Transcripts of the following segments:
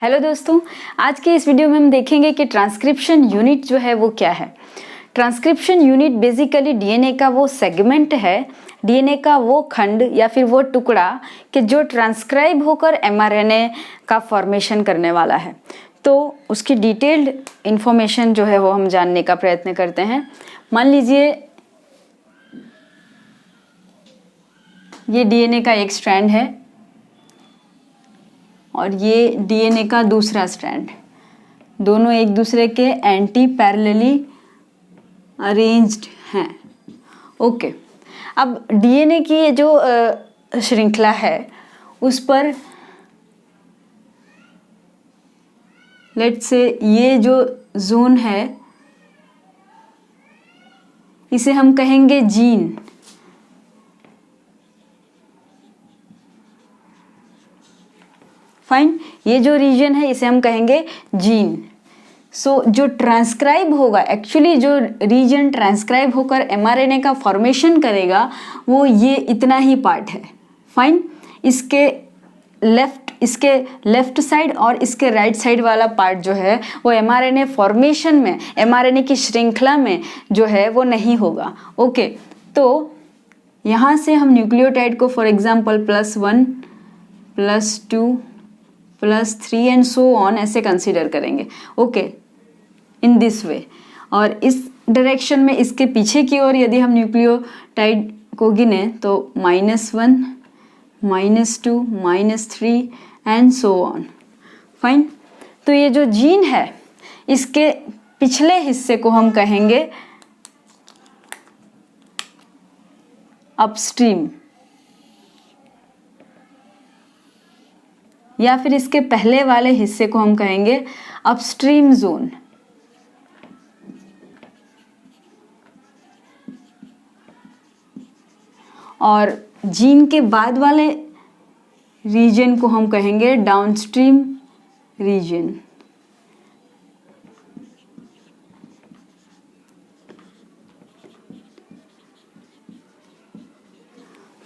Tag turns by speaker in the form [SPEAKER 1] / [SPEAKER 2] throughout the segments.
[SPEAKER 1] Hello दोस्तों, आज के इस वीडियो में हम देखेंगे कि ट्रांसक्रिप्शन यूनिट जो है वो क्या है। ट्रांसक्रिप्शन यूनिट बेसिकली डीएनए का वो सेगमेंट है, डीएनए का वो खंड या फिर वो टुकड़ा कि जो ट्रांसक्राइब होकर एमआरएनए का फॉर्मेशन करने वाला है। तो उसकी डिटेल्ड इंफॉर्मेशन जो है वो हम जानने का प्रयत्न करते हैं। मान लीजिए ये डीएनए का एक स्ट्रैंड है और ये डीएनए का दूसरा स्ट्रैंड, दोनों एक दूसरे के एंटी पैरेलली अरेंज्ड हैं। ओके, अब डीएनए की ये जो श्रृंखला है उस पर लेट्स से ये जो जोन है इसे हम कहेंगे जीन। फाइन, ये जो रीजन है इसे हम कहेंगे जीन। सो जो ट्रांसक्राइब होगा, एक्चुअली जो रीजन ट्रांसक्राइब होकर एमआरएनए का फॉर्मेशन करेगा वो ये इतना ही पार्ट है। फाइन, इसके लेफ्ट साइड और इसके राइट साइड वाला पार्ट जो है वो एमआरएनए फॉर्मेशन में, एमआरएनए की श्रृंखला में जो है वो नहीं होगा। ओके, तो यहाँ से हम न्यूक्लियोटाइड को for example +1 +2 +3 and so on ऐसे कंसीडर करेंगे। Okay, in this way. और इस डायरेक्शन में इसके पीछे की ओर यदि हम न्यूक्लियोटाइड को गिने तो -1 -2 -3 एंड सो ऑन। फाइन, तो ये जो जीन है इसके पिछले हिस्से को हम कहेंगे अपस्ट्रीम, या फिर इसके पहले वाले हिस्से को हम कहेंगे अपस्ट्रीम जोन। और जीन के बाद वाले रीजन को हम कहेंगे डाउनस्ट्रीम रीजन।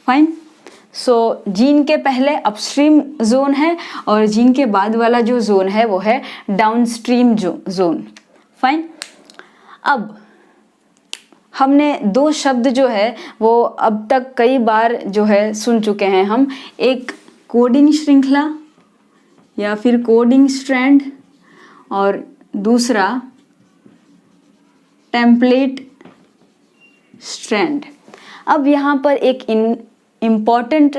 [SPEAKER 1] फाइन, सो जीन के पहले अपस्ट्रीम जोन है और जीन के बाद वाला जो जोन है वो है डाउनस्ट्रीम जोन। फाइन, अब हमने दो शब्द जो है वो अब तक कई बार जो है सुन चुके हैं हम, एक कोडिंग श्रृंखला या फिर कोडिंग स्ट्रैंड और दूसरा टेम्पलेट स्ट्रैंड। अब यहाँ पर एक इम्पॉर्टेंट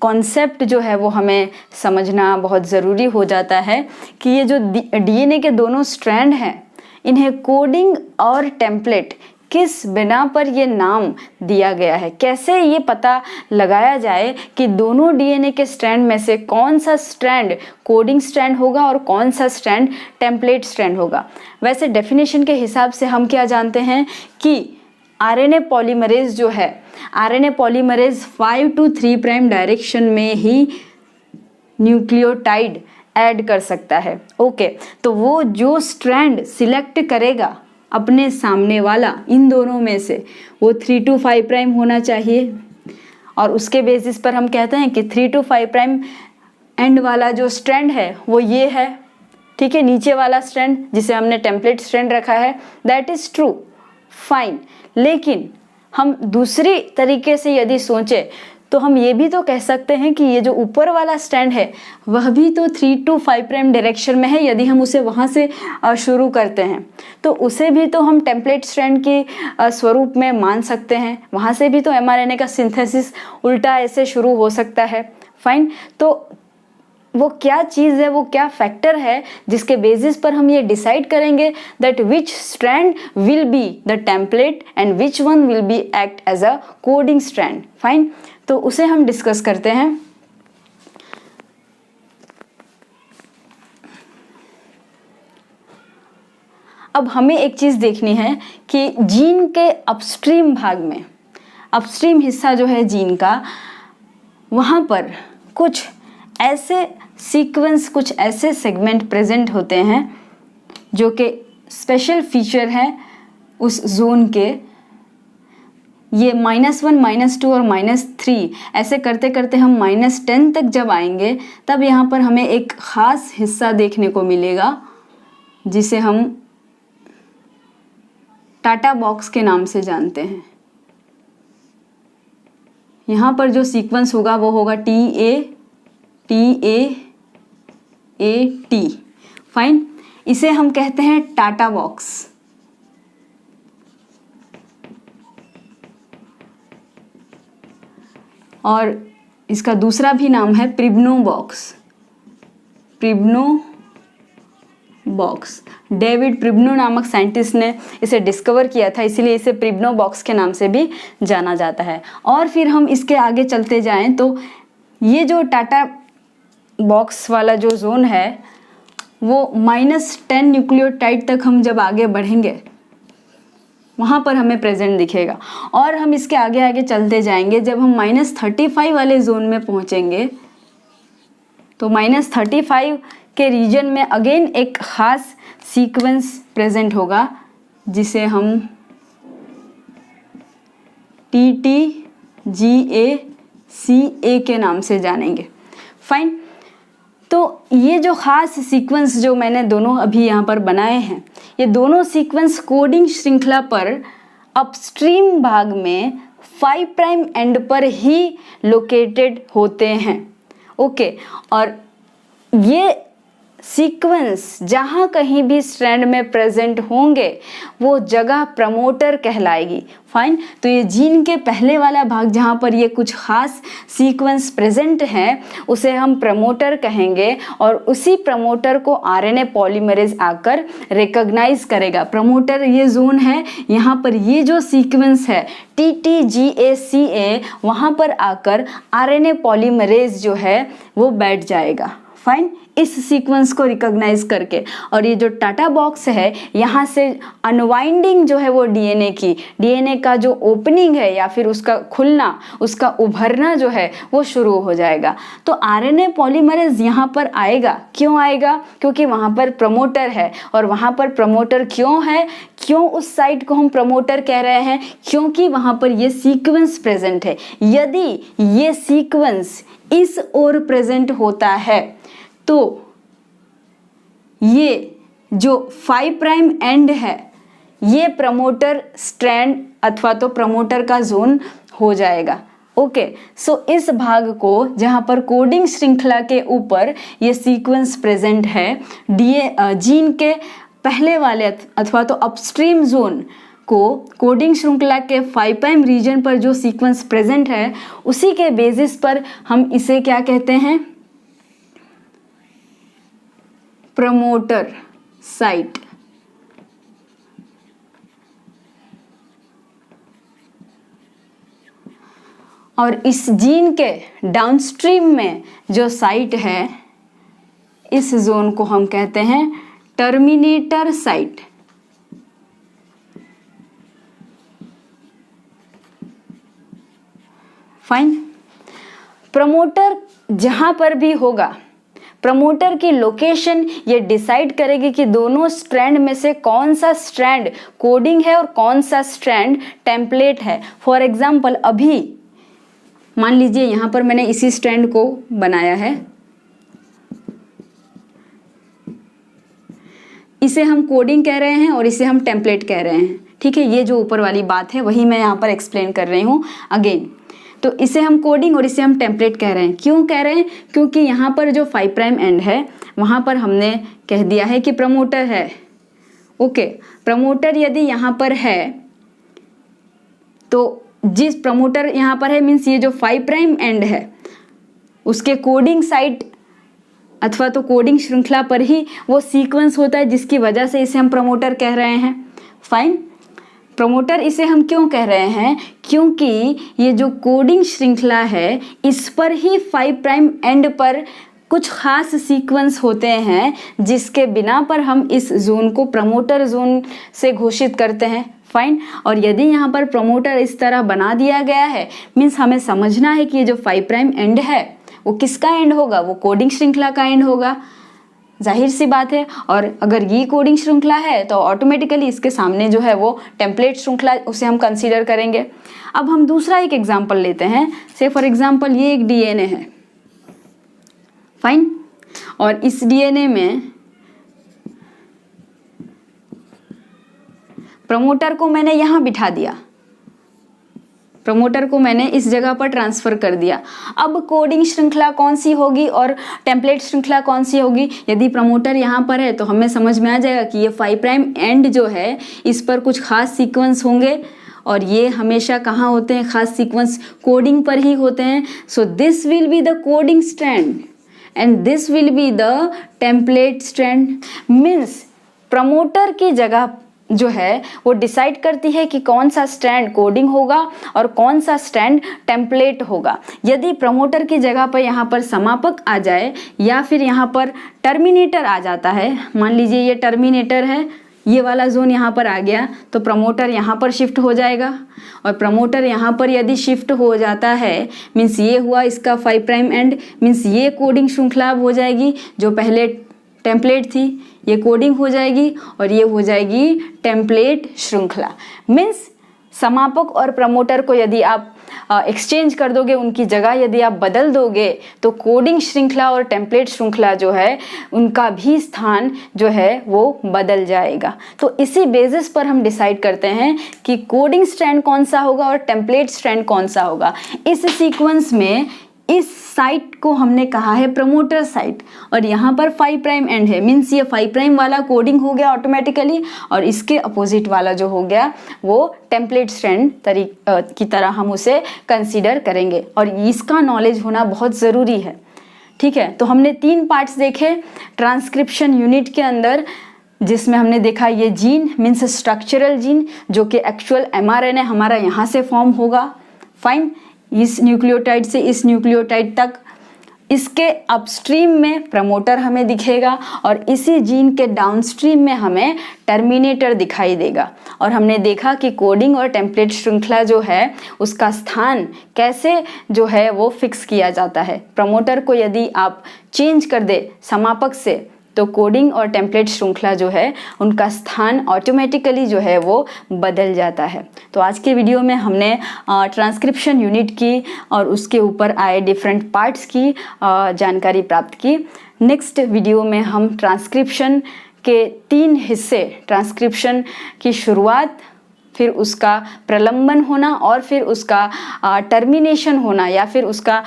[SPEAKER 1] कॉन्सेप्ट जो है वो हमें समझना बहुत ज़रूरी हो जाता है कि ये जो डीएनए के दोनों स्ट्रैंड हैं इन्हें कोडिंग और टेम्पलेट किस बिना पर ये नाम दिया गया है, कैसे ये पता लगाया जाए कि दोनों डीएनए के स्ट्रैंड में से कौन सा स्ट्रैंड कोडिंग स्ट्रैंड होगा और कौन सा स्ट्रैंड टेम्पलेट स्ट्रैंड होगा। वैसे डेफिनेशन के हिसाब से हम क्या जानते हैं कि आरएनए पॉलीमरेज जो है, आरएनए पॉलीमरेज 5 to 3' डायरेक्शन में ही न्यूक्लियोटाइड ऐड कर सकता है। ओके, तो वो जो स्ट्रैंड सिलेक्ट करेगा अपने सामने वाला इन दोनों में से वो 3 to 5' होना चाहिए और उसके बेसिस पर हम कहते हैं कि 3 to 5' एंड वाला जो स्ट्रैंड है वो ये है। ठीक है, नीचे वाला स्ट्रैंड जिसे हमने टेम्पलेट स्ट्रैंड रखा है दैट इज ट्रू। फाइन, लेकिन हम दूसरी तरीके से यदि सोचें तो हम ये भी तो कह सकते हैं कि ये जो ऊपर वाला स्ट्रैंड है वह भी तो 3 to 5' डायरेक्शन में है। यदि हम उसे वहाँ से शुरू करते हैं तो उसे भी तो हम टेम्पलेट स्ट्रैंड के स्वरूप में मान सकते हैं। वहाँ से भी तो एमआरएनए का सिंथेसिस उल्टा ऐसे शुरू हो सकता है। फाइन, तो वो क्या चीज़ है, वो क्या फैक्टर है जिसके बेसिस पर हम ये डिसाइड करेंगे that which strand will be the template and which one will be act as a coding strand. Fine, तो उसे हम डिस्कस करते हैं। अब हमें एक चीज़ देखनी है कि जीन के अपस्ट्रीम भाग में, अपस्ट्रीम हिस्सा जो है जीन का, वहाँ पर कुछ ऐसे सीक्वेंस, कुछ ऐसे सेगमेंट प्रेजेंट होते हैं जो कि स्पेशल फीचर हैं उस जोन के। ये -1 -2 और -3 ऐसे करते करते हम -10 तक जब आएंगे तब यहाँ पर हमें एक ख़ास हिस्सा देखने को मिलेगा जिसे हम टाटा बॉक्स के नाम से जानते हैं। यहाँ पर जो सीक्वेंस होगा वो होगा TAT। फाइन, इसे हम कहते हैं टाटा बॉक्स। और इसका दूसरा भी नाम है प्रिब्नो बॉक्स। प्रिब्नो बॉक्स, डेविड प्रिब्नो नामक साइंटिस्ट ने इसे डिस्कवर किया था, इसीलिए इसे प्रिब्नो बॉक्स के नाम से भी जाना जाता है। और फिर हम इसके आगे चलते जाएं तो ये जो टाटा बॉक्स वाला जो जोन है वो -10 न्यूक्लियोटाइड तक हम जब आगे बढ़ेंगे वहाँ पर हमें प्रेजेंट दिखेगा। और हम इसके आगे आगे चलते जाएंगे, जब हम -35 वाले जोन में पहुँचेंगे तो -35 के रीजन में अगेन एक ख़ास सीक्वेंस प्रेजेंट होगा जिसे हम TTGACA के नाम से जानेंगे। फाइन, तो ये जो ख़ास सीक्वेंस जो मैंने दोनों अभी यहाँ पर बनाए हैं, ये दोनों सीक्वेंस कोडिंग श्रृंखला पर अपस्ट्रीम भाग में 5 प्राइम एंड पर ही लोकेटेड होते हैं। ओके, और ये सीक्वेंस जहाँ कहीं भी स्ट्रैंड में प्रेजेंट होंगे वो जगह प्रमोटर कहलाएगी। फाइन, तो ये जीन के पहले वाला भाग जहाँ पर ये कुछ खास सीक्वेंस प्रेजेंट हैं उसे हम प्रमोटर कहेंगे, और उसी प्रमोटर को आरएनए पॉलीमरेज आकर रिकॉग्नाइज करेगा। प्रमोटर ये जोन है, यहाँ पर ये जो सीक्वेंस है TTGACA वहाँ पर आकर आरएनए पॉलीमरेज जो है वो बैठ जाएगा। फाइन, इस सीक्वेंस को रिकॉग्नाइज करके। और ये जो टाटा बॉक्स है यहाँ से अनवाइंडिंग जो है वो डीएनए का जो ओपनिंग है या फिर उसका खुलना, उसका उभरना जो है वो शुरू हो जाएगा। तो आरएनए पॉलीमरेज यहाँ पर आएगा। क्यों आएगा? क्योंकि वहाँ पर प्रमोटर है। और वहाँ पर प्रमोटर क्यों है, क्यों उस साइट को हम प्रमोटर कह रहे हैं? क्योंकि वहाँ पर ये सीक्वेंस प्रेजेंट है। यदि ये सीक्वेंस इस ओर प्रेजेंट होता है तो ये जो 5 प्राइम एंड है ये प्रमोटर स्ट्रैंड अथवा तो प्रमोटर का जोन हो जाएगा। ओके, सो इस भाग को जहाँ पर कोडिंग श्रृंखला के ऊपर ये सीक्वेंस प्रेजेंट है, जीन के पहले वाले अथवा तो अपस्ट्रीम जोन को कोडिंग श्रृंखला के 5 प्राइम रीजन पर जो सीक्वेंस प्रेजेंट है उसी के बेसिस पर हम इसे क्या कहते हैं? Promoter site. और इस जीन के डाउनस्ट्रीम में जो साइट है इस जोन को हम कहते हैं टर्मिनेटर साइट। फाइन, प्रमोटर जहां पर भी होगा, प्रमोटर की लोकेशन ये डिसाइड करेगी कि दोनों स्ट्रैंड में से कौन सा स्ट्रैंड कोडिंग है और कौन सा स्ट्रैंड टेम्पलेट है। फॉर एग्जाम्पल अभी मान लीजिए यहाँ पर मैंने इसी स्ट्रैंड को बनाया है, इसे हम कोडिंग कह रहे हैं और इसे हम टेम्पलेट कह रहे हैं। ठीक है, ये जो ऊपर वाली बात है वही मैं यहाँ पर एक्सप्लेन कर रही हूँ अगेन। तो इसे हम कोडिंग और इसे हम टेम्पलेट कह रहे हैं। क्यों कह रहे हैं? क्योंकि यहाँ पर जो 5 प्राइम एंड है वहाँ पर हमने कह दिया है कि प्रमोटर है। ओके, प्रमोटर यदि यहाँ पर है तो जिस प्रमोटर यहाँ पर है मीन्स ये जो 5 प्राइम एंड है उसके कोडिंग साइट अथवा तो कोडिंग श्रृंखला पर ही वो सीक्वेंस होता है, जिसकी वजह से इसे हम प्रमोटर कह रहे हैं। फाइन, प्रमोटर इसे हम क्यों कह रहे हैं? क्योंकि ये जो कोडिंग श्रृंखला है इस पर ही 5 प्राइम एंड पर कुछ खास सीक्वेंस होते हैं जिसके बिना पर हम इस जोन को प्रमोटर जोन से घोषित करते हैं। फाइन, और यदि यहाँ पर प्रमोटर इस तरह बना दिया गया है मीन्स हमें समझना है कि ये जो 5 प्राइम एंड है वो किसका एंड होगा? वो कोडिंग श्रृंखला का एंड होगा। जाहिर सी बात है। और अगर ये कोडिंग श्रृंखला है तो ऑटोमेटिकली इसके सामने जो है वो टेम्पलेट श्रृंखला, उसे हम कंसीडर करेंगे। अब हम दूसरा एक एग्जाम्पल लेते हैं। से फॉर एग्जाम्पल ये एक डीएनए है, फाइन, और इस डीएनए में प्रमोटर को मैंने यहाँ बिठा दिया, प्रमोटर को मैंने इस जगह पर ट्रांसफर कर दिया। अब कोडिंग श्रृंखला कौन सी होगी और टेम्पलेट श्रृंखला कौन सी होगी? यदि प्रमोटर यहाँ पर है तो हमें समझ में आ जाएगा कि ये 5 प्राइम एंड जो है इस पर कुछ खास सीक्वेंस होंगे, और ये हमेशा कहाँ होते हैं? खास सीक्वेंस कोडिंग पर ही होते हैं। So this will be the coding strand and this will be the template strand. Means promoter की जगह जो है वो डिसाइड करती है कि कौन सा स्ट्रैंड कोडिंग होगा और कौन सा स्ट्रैंड टेम्पलेट होगा। यदि प्रमोटर की जगह पर यहाँ पर समापक आ जाए या फिर यहाँ पर टर्मिनेटर आ जाता है, मान लीजिए ये टर्मिनेटर है, ये वाला जोन यहाँ पर आ गया, तो प्रमोटर यहाँ पर शिफ्ट हो जाएगा। और प्रमोटर यहाँ पर यदि शिफ्ट हो जाता है मीन्स ये हुआ इसका 5 प्राइम एंड, मीन्स ये कोडिंग श्रृंखला हो जाएगी, जो पहले टेम्पलेट थी ये कोडिंग हो जाएगी और ये हो जाएगी टेम्पलेट श्रृंखला। मीन्स समापक और प्रमोटर को यदि आप एक्सचेंज कर दोगे, उनकी जगह यदि आप बदल दोगे, तो कोडिंग श्रृंखला और टेम्पलेट श्रृंखला जो है उनका भी स्थान जो है वो बदल जाएगा। तो इसी बेसिस पर हम डिसाइड करते हैं कि कोडिंग स्ट्रैंड कौन सा होगा और टेम्पलेट स्ट्रैंड कौन सा होगा। इस सीक्वेंस में इस साइट को हमने कहा है प्रमोटर साइट, और यहाँ पर 5 प्राइम एंड है, मीन्स ये 5 प्राइम वाला कोडिंग हो गया ऑटोमेटिकली, और इसके अपोजिट वाला जो हो गया वो टेम्पलेट स्ट्रैंड की तरह हम उसे कंसीडर करेंगे। और इसका नॉलेज होना बहुत ज़रूरी है, ठीक है। तो हमने 3 पार्ट्स देखे ट्रांसक्रिप्शन यूनिट के अंदर, जिसमें हमने देखा ये जीन मीन्स स्ट्रक्चरल जीन, जो कि एक्चुअल mRNA हमारा यहाँ से फॉर्म होगा, फाइन, इस न्यूक्लियोटाइड से इस न्यूक्लियोटाइड तक। इसके अपस्ट्रीम में प्रमोटर हमें दिखेगा और इसी जीन के डाउनस्ट्रीम में हमें टर्मिनेटर दिखाई देगा। और हमने देखा कि कोडिंग और टेम्पलेट श्रृंखला जो है उसका स्थान कैसे जो है वो फिक्स किया जाता है। प्रमोटर को यदि आप चेंज कर दे समापक से, तो कोडिंग और टेम्पलेट श्रृंखला जो है उनका स्थान ऑटोमेटिकली जो है वो बदल जाता है। तो आज के वीडियो में हमने ट्रांसक्रिप्शन यूनिट की और उसके ऊपर आए डिफरेंट पार्ट्स की जानकारी प्राप्त की। नेक्स्ट वीडियो में हम ट्रांसक्रिप्शन के 3 हिस्से, ट्रांसक्रिप्शन की शुरुआत, फिर उसका प्रलंबन होना और फिर उसका टर्मिनेशन होना या फिर उसका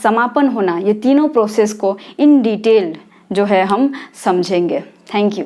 [SPEAKER 1] समापन होना, ये तीनों प्रोसेस को इन डिटेल जो है हम समझेंगे। Thank you.